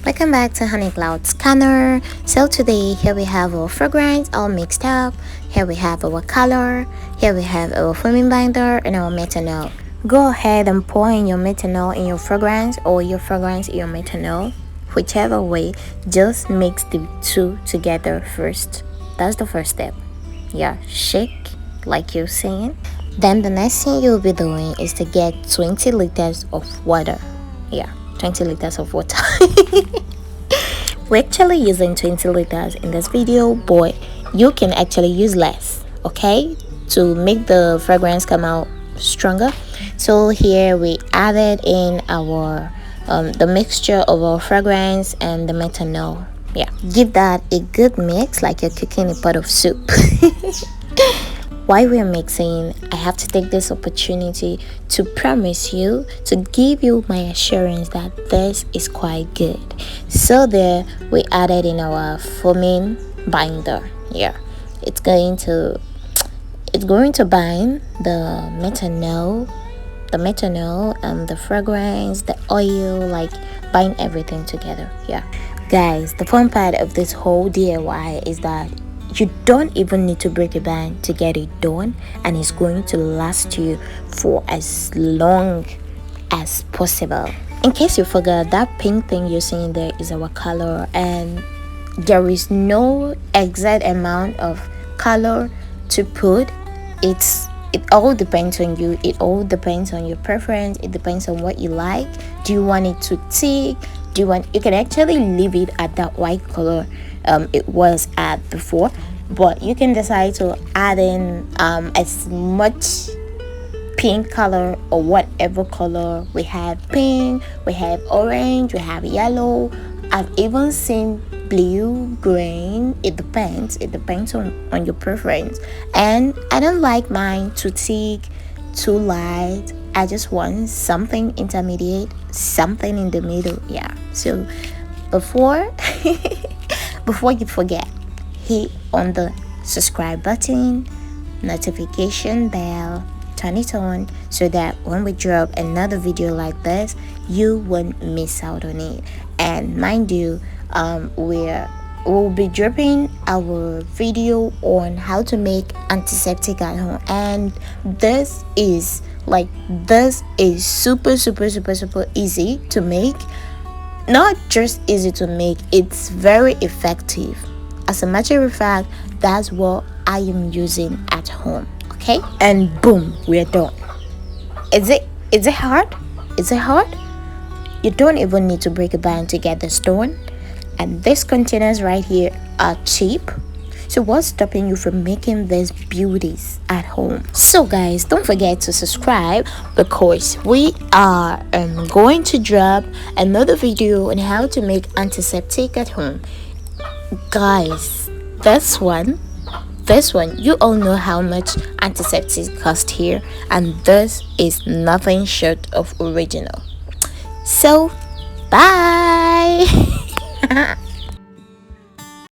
Welcome back to Honey Cloud Scanner. So today here we have our fragrance all mixed up. Here we have our color. Here we have our foaming binder and our methanol. Go ahead and pour in your methanol in your fragrance or your fragrance in your methanol. Whichever way, just mix the two together first. That's the first step. Yeah, shake like you're saying. Then the next thing you'll be doing is to get 20 liters of water. Yeah, 20 liters of water. We're actually using 20 liters in this video, but you can actually use less, okay, to make the fragrance come out stronger. So here we added in our the mixture of our fragrance and the methanol. Yeah, give that a good mix like you're cooking a pot of soup. While we're mixing, I have to take this opportunity to promise you, to give you my assurance that this is quite good. So there we added in our foaming binder. Yeah, it's going to bind the methanol, the fragrance, the oil, like bind everything together. Yeah, guys, the fun part of this whole DIY is that you don't even need to break a band to get it done, and it's going to last you for as long as possible. In case you forgot, that pink thing you're seeing there is our color, and there is no exact amount of color to put. It all depends on you. It all depends on your preference. It depends on what you like. Do you want it to thick? You can actually leave it at that white color it was at before, but you can decide to add in as much pink color or whatever color. We have pink, we have orange, we have yellow. I've even seen blue, green. It depends on your preference, and I don't like mine too thick, too light. I just want something intermediate, something in the middle. Yeah, so before you forget, hit on the subscribe button, notification bell, turn it on so that when we drop another video like this, you won't miss out on it. And mind you, we'll be dropping our video on how to make antiseptic at home, and this is super easy to make. Not just easy to make, it's very effective. As a matter of fact, that's what I am using at home. Okay, and boom, we're done. Is it hard? You don't even need to break a band to get this done, and these containers right here are cheap. So what's stopping you from making these beauties at home? So guys, don't forget to subscribe, because we are going to drop another video on how to make antiseptic at home. Guys, this one, you all know how much antiseptic cost here, and this is nothing short of original. So bye.